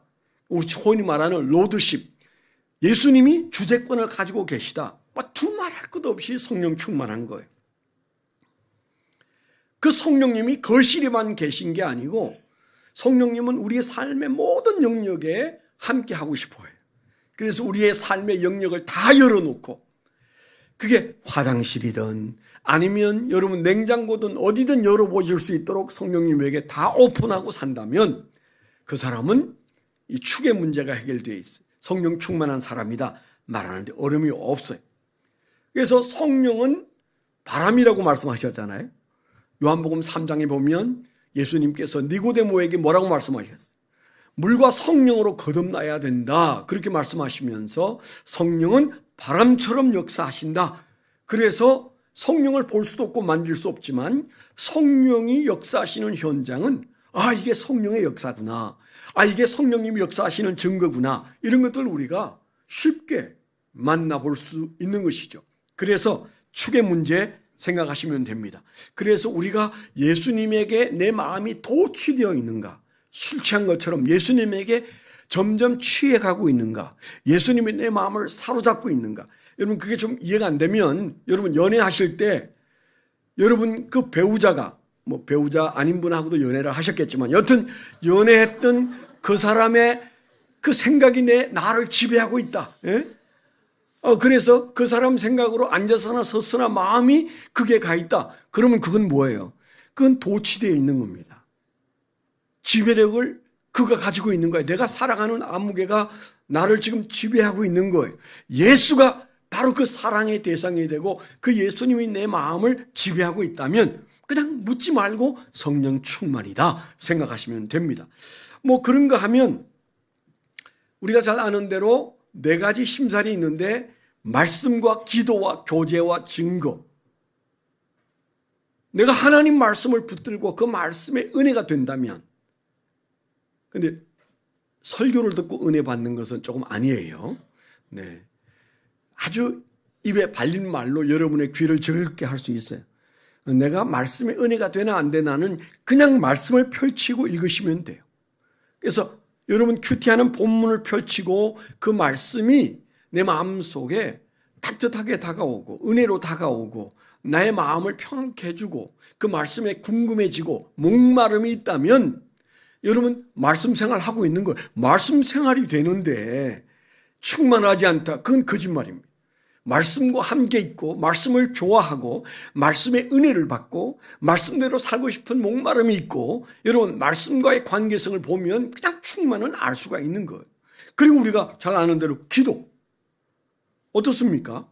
우리 흔히 말하는 로드십. 예수님이 주대권을 가지고 계시다. 두말할 것 없이 성령 충만한 거예요. 그 성령님이 거실에만 계신 게 아니고 성령님은 우리의 삶의 모든 영역에 함께 하고 싶어요. 그래서 우리의 삶의 영역을 다 열어놓고 그게 화장실이든 아니면 여러분 냉장고든 어디든 열어보실 수 있도록 성령님에게 다 오픈하고 산다면 그 사람은 이 축의 문제가 해결되어 있어요. 성령 충만한 사람이다 말하는데 어려움이 없어요. 그래서 성령은 바람이라고 말씀하셨잖아요. 요한복음 3장에 보면 예수님께서 니고데모에게 뭐라고 말씀하셨어요? 물과 성령으로 거듭나야 된다. 그렇게 말씀하시면서 성령은 바람처럼 역사하신다. 그래서 성령을 볼 수도 없고 만질 수 없지만 성령이 역사하시는 현장은 이게 성령의 역사구나. 이게 성령님이 역사하시는 증거구나. 이런 것들을 우리가 쉽게 만나볼 수 있는 것이죠. 그래서 축의 문제 생각하시면 됩니다. 그래서 우리가 예수님에게 내 마음이 도취되어 있는가? 술 취한 것처럼 예수님에게 점점 취해가고 있는가? 예수님이 내 마음을 사로잡고 있는가? 여러분 그게 좀 이해가 안 되면 여러분 연애하실 때 여러분 그 배우자가 배우자 아닌 분하고도 연애를 하셨겠지만 여튼 연애했던 그 사람의 그 생각이 나를 지배하고 있다. 예? 그래서 그 사람 생각으로 앉아서나 섰으나 마음이 그게 가 있다. 그러면 그건 뭐예요? 그건 도취되어 있는 겁니다. 지배력을 그가 가지고 있는 거예요. 내가 살아가는 아무개가 나를 지금 지배하고 있는 거예요. 예수가 바로 그 사랑의 대상이 되고 그 예수님이 내 마음을 지배하고 있다면 그냥 묻지 말고 성령 충만이다 생각하시면 됩니다. 그런가 하면 우리가 잘 아는 대로 4가지 심살이 있는데 말씀과 기도와 교제와 증거. 내가 하나님 말씀을 붙들고 그 말씀의 은혜가 된다면 근데 설교를 듣고 은혜 받는 것은 조금 아니에요. 네. 아주 입에 발린 말로 여러분의 귀를 즐겁게 할 수 있어요. 내가 말씀의 은혜가 되나 안 되나는 그냥 말씀을 펼치고 읽으시면 돼요. 그래서 여러분 큐티하는 본문을 펼치고 그 말씀이 내 마음속에 따뜻하게 다가오고 은혜로 다가오고 나의 마음을 평안케 해주고 그 말씀에 궁금해지고 목마름이 있다면 여러분 말씀 생활하고 있는 거예요. 말씀 생활이 되는데 충만하지 않다. 그건 거짓말입니다. 말씀과 함께 있고 말씀을 좋아하고 말씀의 은혜를 받고 말씀대로 살고 싶은 목마름이 있고 여러분 말씀과의 관계성을 보면 그냥 충만은 알 수가 있는 거예요. 그리고 우리가 잘 아는 대로 기도 어떻습니까?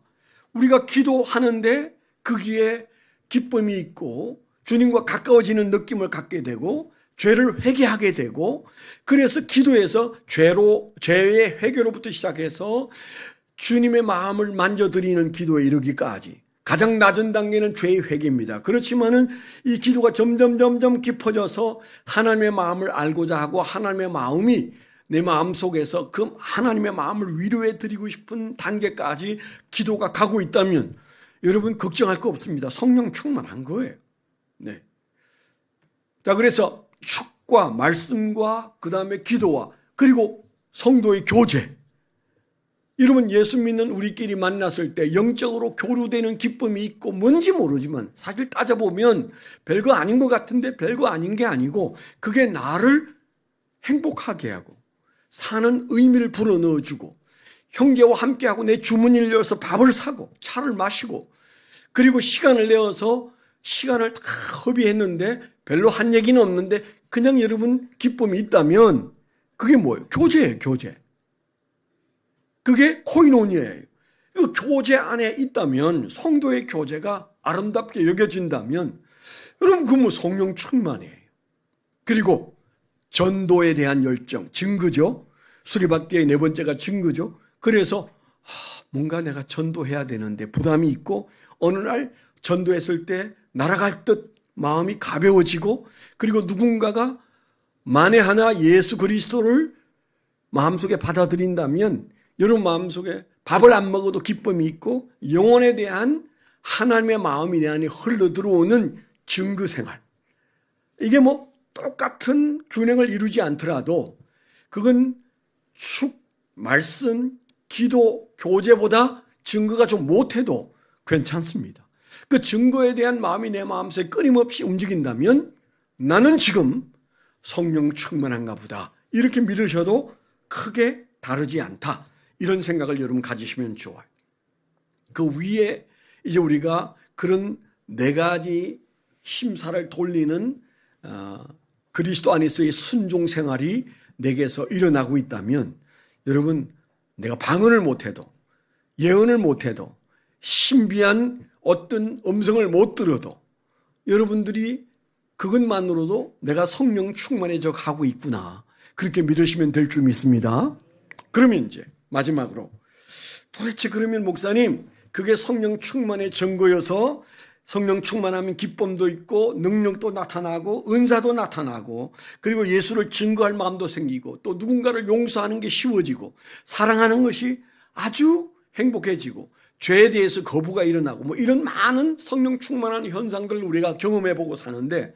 우리가 기도하는데 거기에 기쁨이 있고 주님과 가까워지는 느낌을 갖게 되고 죄를 회개하게 되고 그래서 기도에서 죄의 회개로부터 시작해서 주님의 마음을 만져드리는 기도에 이르기까지 가장 낮은 단계는 죄의 회개입니다. 그렇지만은 이 기도가 점점 깊어져서 하나님의 마음을 알고자 하고 하나님의 마음이 내 마음 속에서 그 하나님의 마음을 위로해 드리고 싶은 단계까지 기도가 가고 있다면 여러분 걱정할 거 없습니다. 성령 충만한 거예요. 네. 자, 그래서 축과 말씀과 그 다음에 기도와 그리고 성도의 교제. 여러분 예수 믿는 우리끼리 만났을 때 영적으로 교류되는 기쁨이 있고 뭔지 모르지만 사실 따져보면 별거 아닌 것 같은데 별거 아닌 게 아니고 그게 나를 행복하게 하고 사는 의미를 불어넣어주고 형제와 함께하고 내 주머니를 열어서 밥을 사고 차를 마시고 그리고 시간을 내어서 시간을 다 허비했는데 별로 한 얘기는 없는데 그냥 여러분 기쁨이 있다면 그게 뭐예요? 교제예요. 교제. 그게 코이노니아예요. 그 교제 안에 있다면 성도의 교제가 아름답게 여겨진다면 여러분 그 성령 충만이에요. 그리고 전도에 대한 열정, 증거죠. 수리받기의 4번째가 증거죠. 그래서 뭔가 내가 전도해야 되는데 부담이 있고 어느 날 전도했을 때 날아갈 듯 마음이 가벼워지고 그리고 누군가가 만에 하나 예수 그리스도를 마음속에 받아들인다면 여러분 마음속에 밥을 안 먹어도 기쁨이 있고 영혼에 대한 하나님의 마음이 내 안에 흘러들어오는 증거 생활. 이게 뭐 똑같은 균형을 이루지 않더라도 그건 축, 말씀, 기도, 교제보다 증거가 좀 못해도 괜찮습니다. 그 증거에 대한 마음이 내 마음속에 끊임없이 움직인다면 나는 지금 성령 충만한가 보다. 이렇게 믿으셔도 크게 다르지 않다. 이런 생각을 여러분 가지시면 좋아요. 그 위에 이제 우리가 그런 네 가지 힘사를 돌리는 그리스도 안에서의 순종 생활이 내게서 일어나고 있다면 여러분 내가 방언을 못해도 예언을 못해도 신비한 어떤 음성을 못 들어도 여러분들이 그것만으로도 내가 성령 충만해져 가고 있구나. 그렇게 믿으시면 될 줄 믿습니다. 그러면 이제 마지막으로 도대체 그러면 목사님 그게 성령 충만의 증거여서 성령 충만하면 기쁨도 있고 능력도 나타나고 은사도 나타나고 그리고 예수를 증거할 마음도 생기고 또 누군가를 용서하는 게 쉬워지고 사랑하는 것이 아주 행복해지고 죄에 대해서 거부가 일어나고 뭐 이런 많은 성령 충만한 현상들을 우리가 경험해보고 사는데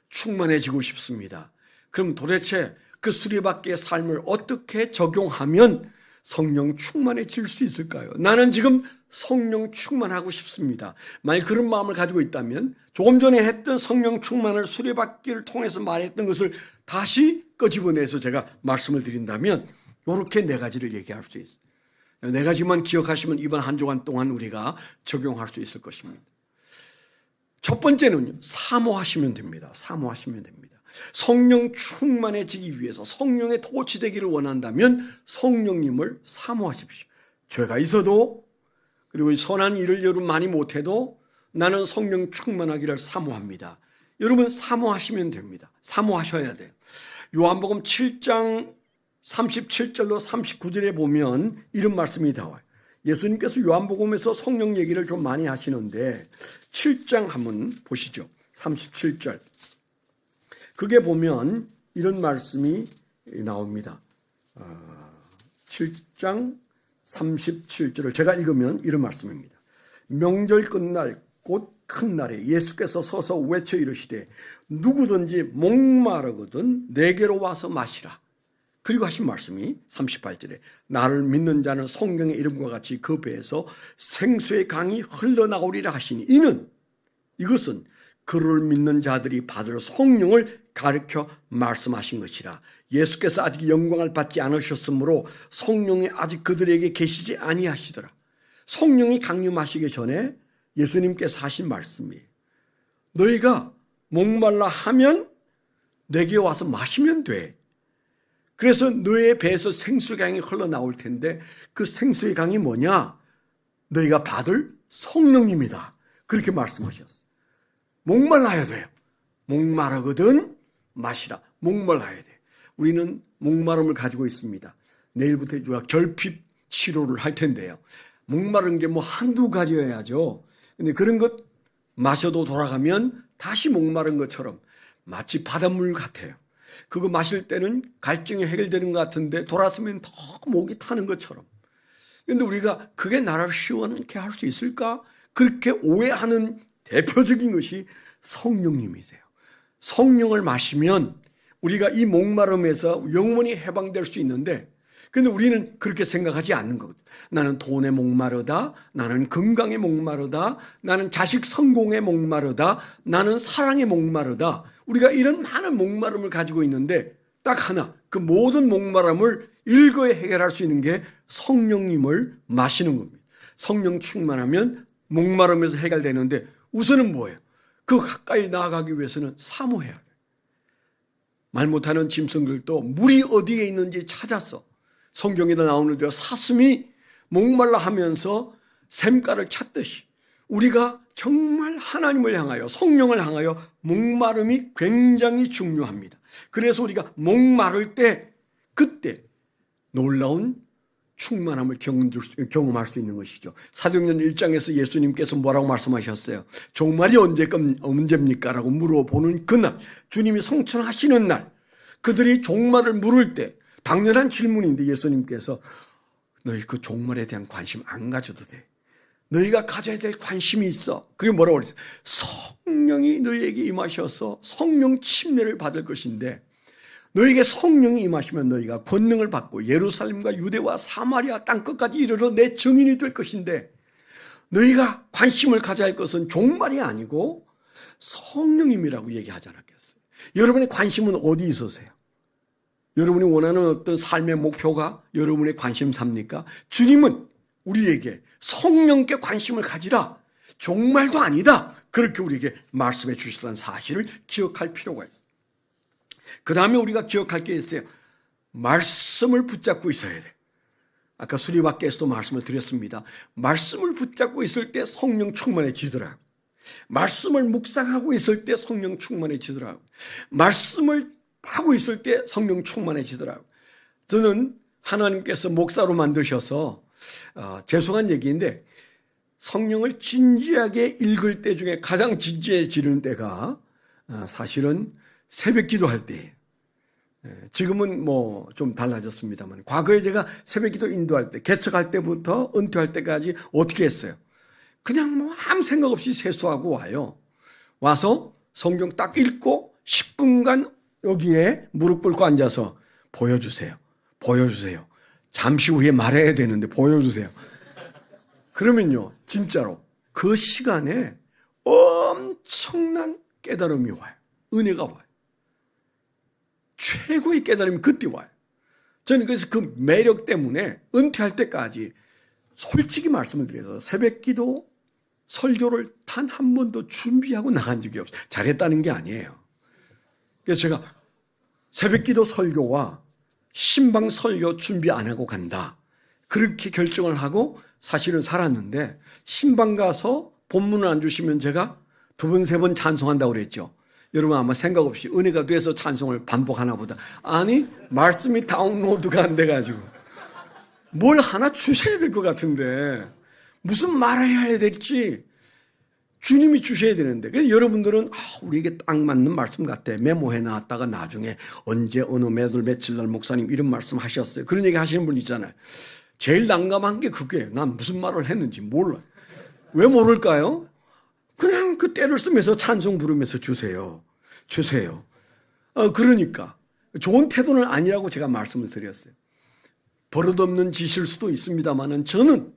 충만해지고 싶습니다. 그럼 도대체 그 수리받기의 삶을 어떻게 적용하면 성령 충만해질 수 있을까요? 나는 지금 성령 충만하고 싶습니다. 만약 그런 마음을 가지고 있다면 조금 전에 했던 성령 충만을 수리받기를 통해서 말했던 것을 다시 끄집어내서 제가 말씀을 드린다면 이렇게 네 가지를 얘기할 수 있어요. 네 가지만 기억하시면 이번 한 주간 동안 우리가 적용할 수 있을 것입니다. 첫 번째는요, 사모하시면 됩니다. 사모하시면 됩니다. 성령 충만해지기 위해서 성령의 도취되기를 원한다면 성령님을 사모하십시오. 죄가 있어도 그리고 선한 일을 여러분 많이 못해도 나는 성령 충만하기를 사모합니다. 여러분 사모하시면 됩니다. 사모하셔야 돼요. 요한복음 7장 37절로 39절에 보면 이런 말씀이 나와요. 예수님께서 요한복음에서 성령 얘기를 좀 많이 하시는데 7장 한번 보시죠. 37절. 그게 보면 이런 말씀이 나옵니다. 7장 37절을 제가 읽으면 이런 말씀입니다. 명절 끝날 곧 큰 날에 예수께서 서서 외쳐 이르시되 누구든지 목마르거든 내게로 와서 마시라. 그리고 하신 말씀이 38절에 나를 믿는 자는 성경의 이름과 같이 그 배에서 생수의 강이 흘러나오리라 하시니 이것은 그를 믿는 자들이 받을 성령을 가르쳐 말씀하신 것이라. 예수께서 아직 영광을 받지 않으셨으므로 성령이 아직 그들에게 계시지 아니하시더라. 성령이 강림하시기 전에 예수님께서 하신 말씀이에요. 너희가 목말라 하면 내게 와서 마시면 돼. 그래서 너의 배에서 생수의 강이 흘러나올 텐데 그 생수의 강이 뭐냐? 너희가 받을 성령님이다. 그렇게 말씀하셨어요. 목말라야 돼요. 목마르거든 마시라. 목말라야 돼. 우리는 목마름을 가지고 있습니다. 내일부터 우리가 결핍 치료를 할 텐데요. 목마른 게 뭐 한두 가지여야죠. 근데 그런 것 마셔도 돌아가면 다시 목마른 것처럼 마치 바닷물 같아요. 그거 마실 때는 갈증이 해결되는 것 같은데 돌아서면 더 목이 타는 것처럼. 그런데 우리가 그게 나를 시원하게 할 수 있을까? 그렇게 오해하는 대표적인 것이 성령님이세요. 성령을 마시면 우리가 이 목마름에서 영원히 해방될 수 있는데 그런데 우리는 그렇게 생각하지 않는 거거든요. 나는 돈에 목마르다. 나는 건강에 목마르다. 나는 자식 성공에 목마르다. 나는 사랑에 목마르다. 우리가 이런 많은 목마름을 가지고 있는데 딱 하나, 그 모든 목마름을 일거에 해결할 수 있는 게 성령님을 마시는 겁니다. 성령 충만하면 목마름에서 해결되는데 우선은 뭐예요? 그 가까이 나아가기 위해서는 사모해야 돼요. 말 못하는 짐승들도 물이 어디에 있는지 찾았어. 성경에도 나오는 대로 사슴이 목말라 하면서 샘가를 찾듯이 우리가 정말 하나님을 향하여 성령을 향하여 목마름이 굉장히 중요합니다. 그래서 우리가 목마를 때 그때 놀라운 충만함을 경험할 수 있는 것이죠. 사도행전 1장에서 예수님께서 뭐라고 말씀하셨어요? 종말이 언제입니까? 라고 물어보는 그날, 주님이 성천하시는 날, 그들이 종말을 물을 때 당연한 질문인데 예수님께서 너희 그 종말에 대한 관심 안 가져도 돼. 너희가 가져야 될 관심이 있어. 그게 뭐라고 그랬어요? 성령이 너희에게 임하셔서 성령 침례를 받을 것인데 너희에게 성령이 임하시면 너희가 권능을 받고 예루살렘과 유대와 사마리아 땅끝까지 이르러 내 증인이 될 것인데 너희가 관심을 가져야 할 것은 종말이 아니고 성령님이라고 얘기하지 않았겠어요? 여러분의 관심은 어디 있으세요? 여러분이 원하는 어떤 삶의 목표가 여러분의 관심사입니까? 주님은 우리에게 성령께 관심을 가지라. 종말도 아니다. 그렇게 우리에게 말씀해 주셨다는 사실을 기억할 필요가 있어요. 그 다음에 우리가 기억할 게 있어요. 말씀을 붙잡고 있어야 돼. 아까 수리밖에서도 말씀을 드렸습니다. 말씀을 붙잡고 있을 때 성령 충만해지더라고요. 말씀을 묵상하고 있을 때 성령 충만해지더라고요. 말씀을 하고 있을 때 성령 충만해지더라고요. 저는 하나님께서 목사로 만드셔서 죄송한 얘기인데 성령을 진지하게 읽을 때 중에 가장 진지해지는 때가 사실은 새벽 기도할 때예요. 지금은 뭐 좀 달라졌습니다만 과거에 제가 새벽 기도 인도할 때 개척할 때부터 은퇴할 때까지 어떻게 했어요? 그냥 뭐 아무 생각 없이 세수하고 와요. 와서 성경 딱 읽고 10분간 여기에 무릎 꿇고 앉아서 보여주세요. 보여주세요. 잠시 후에 말해야 되는데 보여주세요. 그러면요, 진짜로 그 시간에 엄청난 깨달음이 와요. 은혜가 와요. 최고의 깨달음이 그때 와요. 저는 그래서 그 매력 때문에 은퇴할 때까지 솔직히 말씀을 드려서 새벽 기도 설교를 단 한 번도 준비하고 나간 적이 없어요. 잘했다는 게 아니에요. 그래서 제가 새벽 기도 설교와 신방 설교 준비 안 하고 간다. 그렇게 결정을 하고 사실은 살았는데 신방 가서 본문을 안 주시면 제가 2번, 3번 찬송한다고 그랬죠. 여러분 아마 생각 없이 은혜가 돼서 찬송을 반복하나 보다. 아니 말씀이 다운로드가 안 돼가지고 뭘 하나 주셔야 될 것 같은데 무슨 말을 해야 될지 주님이 주셔야 되는데 그래서 여러분들은 우리에게 딱 맞는 말씀 같아. 메모해 놨다가 나중에 언제 어느 며칠 날 목사님 이런 말씀 하셨어요. 그런 얘기 하시는 분 있잖아요. 제일 난감한 게 그거예요. 난 무슨 말을 했는지 몰라요. 왜 모를까요? 그냥 그 때를 쓰면서 찬송 부르면서 주세요. 주세요. 그러니까 좋은 태도는 아니라고 제가 말씀을 드렸어요. 버릇없는 짓일 수도 있습니다만은 저는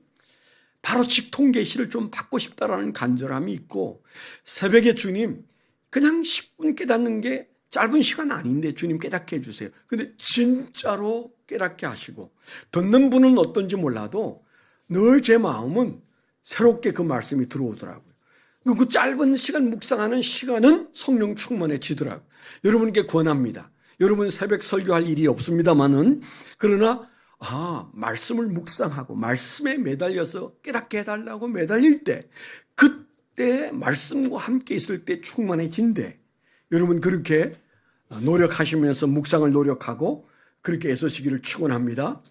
바로 직통계시를 좀 받고 싶다라는 간절함이 있고 새벽에 주님 그냥 10분 깨닫는 게 짧은 시간 아닌데 주님 깨닫게 해주세요. 근데 진짜로 깨닫게 하시고 듣는 분은 어떤지 몰라도 늘 제 마음은 새롭게 그 말씀이 들어오더라고요. 그 짧은 시간 묵상하는 시간은 성령 충만해지더라고요. 여러분께 권합니다. 여러분 새벽 설교할 일이 없습니다만은 그러나 말씀을 묵상하고 말씀에 매달려서 깨닫게 해달라고 매달릴 때 그때 말씀과 함께 있을 때 충만해진대. 여러분 그렇게 노력하시면서 묵상을 노력하고 그렇게 애쓰시기를 축원합니다.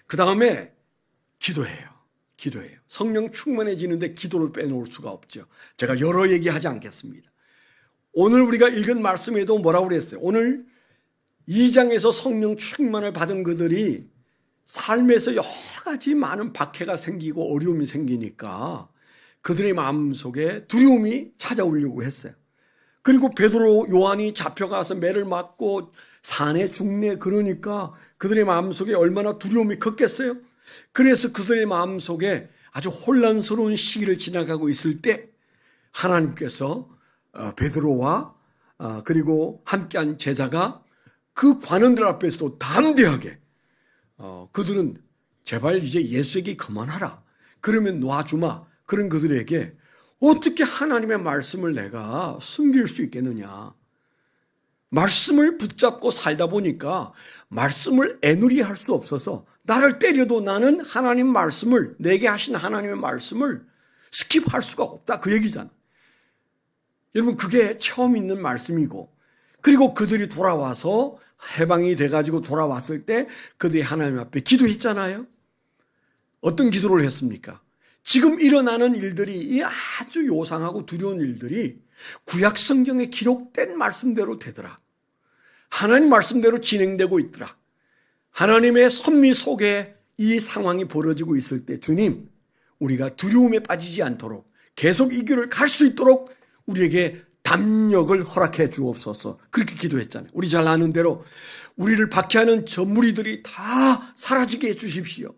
그 다음에 기도해요. 기도해요. 성령 충만해지는데 기도를 빼놓을 수가 없죠. 제가 여러 얘기하지 않겠습니다. 오늘 우리가 읽은 말씀에도 뭐라고 그랬어요? 오늘 2장에서 성령 충만을 받은 그들이 삶에서 여러 가지 많은 박해가 생기고 어려움이 생기니까 그들의 마음속에 두려움이 찾아오려고 했어요. 그리고 베드로 요한이 잡혀가서 매를 맞고 산에 죽네 그러니까 그들의 마음속에 얼마나 두려움이 컸겠어요? 그래서 그들의 마음속에 아주 혼란스러운 시기를 지나가고 있을 때 하나님께서 베드로와 그리고 함께한 제자가 그 관원들 앞에서도 담대하게 그들은 제발 이제 예수에게 그만하라. 그러면 놔주마. 그런 그들에게 어떻게 하나님의 말씀을 내가 숨길 수 있겠느냐. 말씀을 붙잡고 살다 보니까 말씀을 애누리 할 수 없어서 나를 때려도 나는 하나님 말씀을 내게 하신 하나님의 말씀을 스킵할 수가 없다. 그 얘기잖아. 여러분 그게 처음 있는 말씀이고 그리고 그들이 돌아와서 해방이 돼가지고 돌아왔을 때 그들이 하나님 앞에 기도했잖아요. 어떤 기도를 했습니까? 지금 일어나는 일들이, 이 아주 요상하고 두려운 일들이 구약 성경에 기록된 말씀대로 되더라. 하나님 말씀대로 진행되고 있더라. 하나님의 섭리 속에 이 상황이 벌어지고 있을 때 주님, 우리가 두려움에 빠지지 않도록 계속 이 길을 갈 수 있도록 우리에게 담력을 허락해 주옵소서. 그렇게 기도했잖아요. 우리 잘 아는 대로 우리를 박해하는 저 무리들이 다 사라지게 해 주십시오.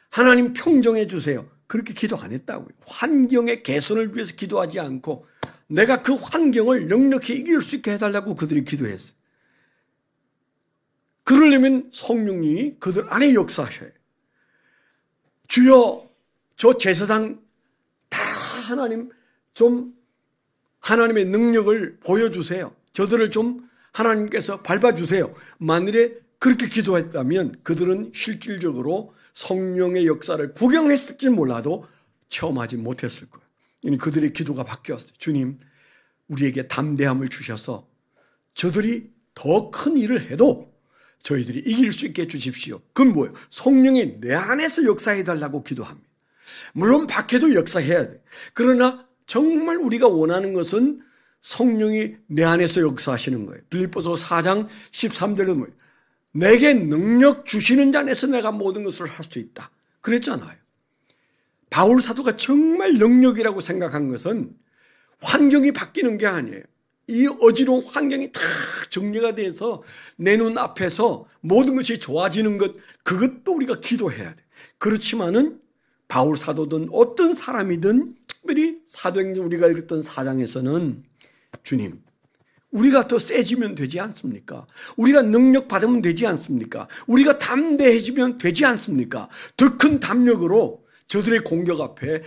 하나님 평정해 주세요. 그렇게 기도 안 했다고요. 환경의 개선을 위해서 기도하지 않고 내가 그 환경을 넉넉히 이길 수 있게 해달라고 그들이 기도했어요. 그러려면 성령이 그들 안에 역사하셔야 해요. 주여, 저 제사장 다 하나님 좀 하나님의 능력을 보여주세요. 저들을 좀 하나님께서 밟아주세요. 만일에 그렇게 기도했다면 그들은 실질적으로 성령의 역사를 구경했을지 몰라도 체험하지 못했을 거예요. 그들의 기도가 바뀌었어요. 주님, 우리에게 담대함을 주셔서 저들이 더 큰 일을 해도 저희들이 이길 수 있게 해주십시오. 그건 뭐예요? 성령이 내 안에서 역사해달라고 기도합니다. 물론 밖에도 역사해야 돼. 그러나 정말 우리가 원하는 것은 성령이 내 안에서 역사하시는 거예요. 빌립보서 4장 13절에 뭐예요? 내게 능력 주시는 자 안에서 내가 모든 것을 할 수 있다. 그랬잖아요. 바울 사도가 정말 능력이라고 생각한 것은 환경이 바뀌는 게 아니에요. 이 어지러운 환경이 다 정리가 돼서 내 눈 앞에서 모든 것이 좋아지는 것, 그것도 우리가 기도해야 돼. 그렇지만은 바울 사도든 어떤 사람이든 특별히 사도행전 우리가 읽었던 4장에서는 주님, 우리가 더 세지면 되지 않습니까? 우리가 능력 받으면 되지 않습니까? 우리가 담대해지면 되지 않습니까? 더 큰 담력으로 저들의 공격 앞에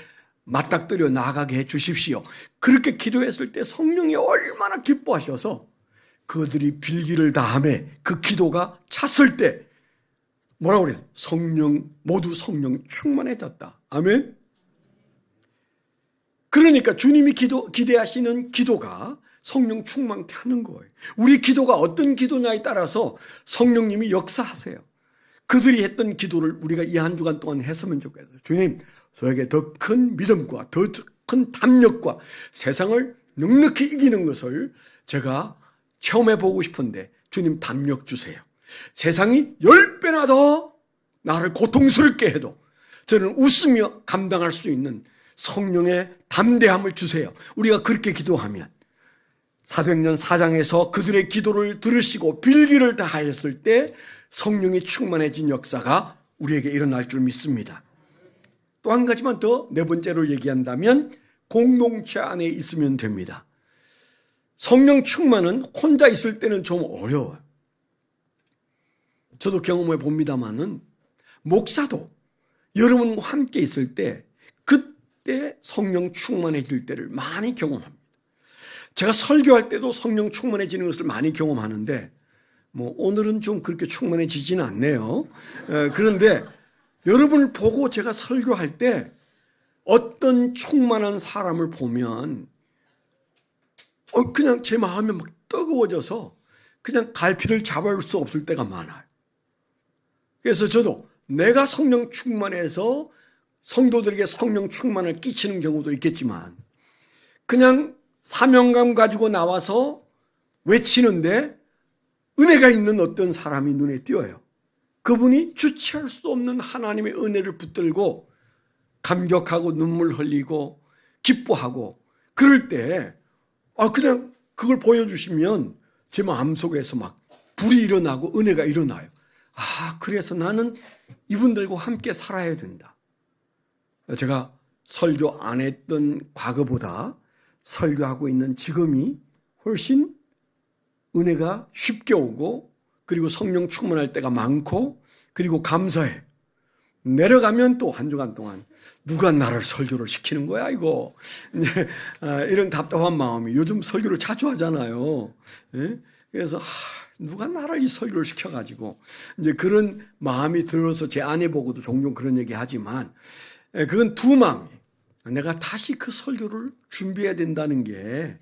맞닥뜨려 나아가게 해 주십시오. 그렇게 기도했을 때 성령이 얼마나 기뻐하셔서 그들이 빌기를 다함에 그 기도가 찼을 때 뭐라고 그래요? 모두 성령 충만해졌다. 아멘. 그러니까 주님이 기대하시는 기도가 성령 충만케 하는 거예요. 우리 기도가 어떤 기도냐에 따라서 성령님이 역사하세요. 그들이 했던 기도를 우리가 이 한 주간 동안 했으면 좋겠어요. 주님, 저에게 더 큰 믿음과 더 큰 담력과 세상을 넉넉히 이기는 것을 제가 체험해 보고 싶은데 주님 담력 주세요. 세상이 10배나 더 나를 고통스럽게 해도 저는 웃으며 감당할 수 있는 성령의 담대함을 주세요. 우리가 그렇게 기도하면 사도행전 4장에서 그들의 기도를 들으시고 빌기를 다하였을 때 성령이 충만해진 역사가 우리에게 일어날 줄 믿습니다. 또 한 가지만 더 네 번째로 얘기한다면 공동체 안에 있으면 됩니다. 성령 충만은 혼자 있을 때는 좀 어려워요. 저도 경험해 봅니다만은 목사도 여러분과 함께 있을 때 그때 성령 충만해질 때를 많이 경험합니다. 제가 설교할 때도 성령 충만해지는 것을 많이 경험하는데 오늘은 좀 그렇게 충만해지지는 않네요. 그런데 여러분을 보고 제가 설교할 때 어떤 충만한 사람을 보면 그냥 제 마음이 막 뜨거워져서 그냥 갈피를 잡을 수 없을 때가 많아요. 그래서 저도 내가 성령 충만해서 성도들에게 성령 충만을 끼치는 경우도 있겠지만 그냥 사명감 가지고 나와서 외치는데 은혜가 있는 어떤 사람이 눈에 띄어요. 그분이 주체할 수 없는 하나님의 은혜를 붙들고 감격하고 눈물 흘리고 기뻐하고 그럴 때 그냥 그걸 보여주시면 제 마음속에서 막 불이 일어나고 은혜가 일어나요. 그래서 나는 이분들과 함께 살아야 된다. 제가 설교 안 했던 과거보다 설교하고 있는 지금이 훨씬 은혜가 쉽게 오고 그리고 성령 충만할 때가 많고 그리고 감사해. 내려가면 또 한 주간 동안 누가 나를 설교를 시키는 거야 이거. 이런 답답한 마음이 요즘 설교를 자주 하잖아요. 그래서 누가 나를 이 설교를 시켜가지고 이제 그런 마음이 들어서 제 아내 보고도 종종 그런 얘기 하지만 그건 두 마음이 내가 다시 그 설교를 준비해야 된다는 게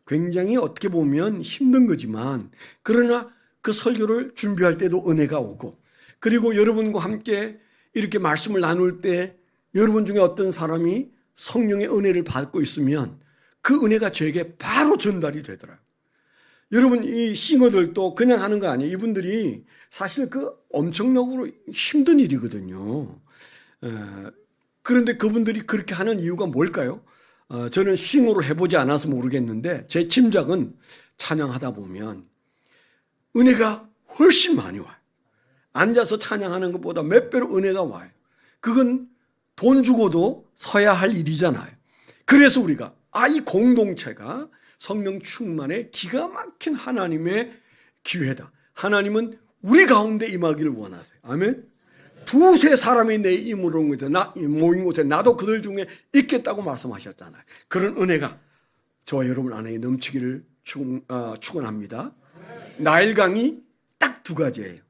굉장히 어떻게 보면 힘든 거지만 그러나 그 설교를 준비할 때도 은혜가 오고 그리고 여러분과 함께 이렇게 말씀을 나눌 때 여러분 중에 어떤 사람이 성령의 은혜를 받고 있으면 그 은혜가 저에게 바로 전달이 되더라고요. 여러분 이 싱어들도 그냥 하는 거 아니에요. 이분들이 사실 그 엄청나고 힘든 일이거든요. 그런데 그분들이 그렇게 하는 이유가 뭘까요? 저는 싱어로 해보지 않아서 모르겠는데 제 짐작은 찬양하다 보면 은혜가 훨씬 많이 와요. 앉아서 찬양하는 것보다 몇 배로 은혜가 와요. 그건 돈 주고도 서야 할 일이잖아요. 그래서 우리가 이 공동체가 성령 충만의 기가 막힌 하나님의 기회다. 하나님은 우리 가운데 임하기를 원하세요. 아멘. 두세 사람이 내 임으로 모인 곳에 나도 그들 중에 있겠다고 말씀하셨잖아요. 그런 은혜가 저와 여러분 안에 넘치기를 축원합니다. 나일강이 딱 두 가지예요.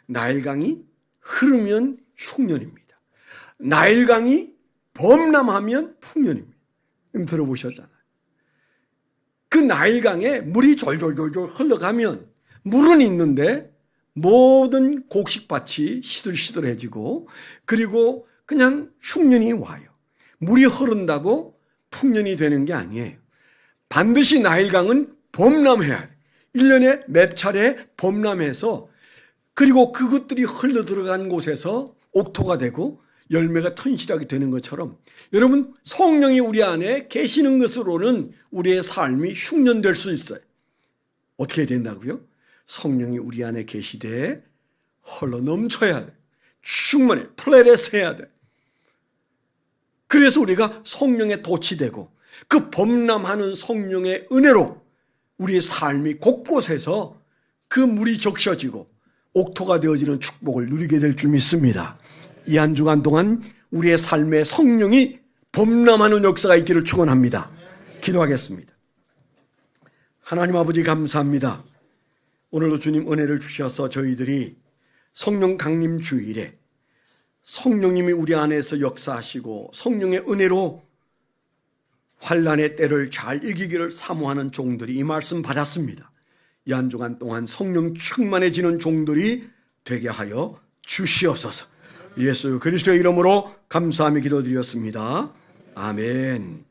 나일강이 흐르면 흉년입니다. 나일강이 범람하면 풍년입니다. 들어보셨잖아요. 그 나일강에 물이 졸졸졸졸 흘러가면 물은 있는데 모든 곡식밭이 시들시들해지고 그리고 그냥 흉년이 와요. 물이 흐른다고 풍년이 되는 게 아니에요. 반드시 나일강은 범람해야 돼요. 1년에 몇 차례 범람해서 그리고 그것들이 흘러 들어간 곳에서 옥토가 되고 열매가 튼실하게 되는 것처럼 여러분 성령이 우리 안에 계시는 것으로는 우리의 삶이 흉년될 수 있어요. 어떻게 된다고요? 성령이 우리 안에 계시되 흘러 넘쳐야 돼. 충만히 플레레스해야 돼. 그래서 우리가 성령에 도취되고 그 범람하는 성령의 은혜로 우리의 삶이 곳곳에서 그 물이 적셔지고 옥토가 되어지는 축복을 누리게 될 줄 믿습니다. 이 한 주간 동안 우리의 삶에 성령이 범람하는 역사가 있기를 축원합니다. 기도하겠습니다. 하나님 아버지 감사합니다. 오늘도 주님 은혜를 주셔서 저희들이 성령 강림 주일에 성령님이 우리 안에서 역사하시고 성령의 은혜로 환난의 때를 잘 이기기를 사모하는 종들이 이 말씀 받았습니다. 이 한 주간 동안 성령 충만해지는 종들이 되게 하여 주시옵소서. 예수 그리스도의 이름으로 감사하며 기도드렸습니다. 아멘.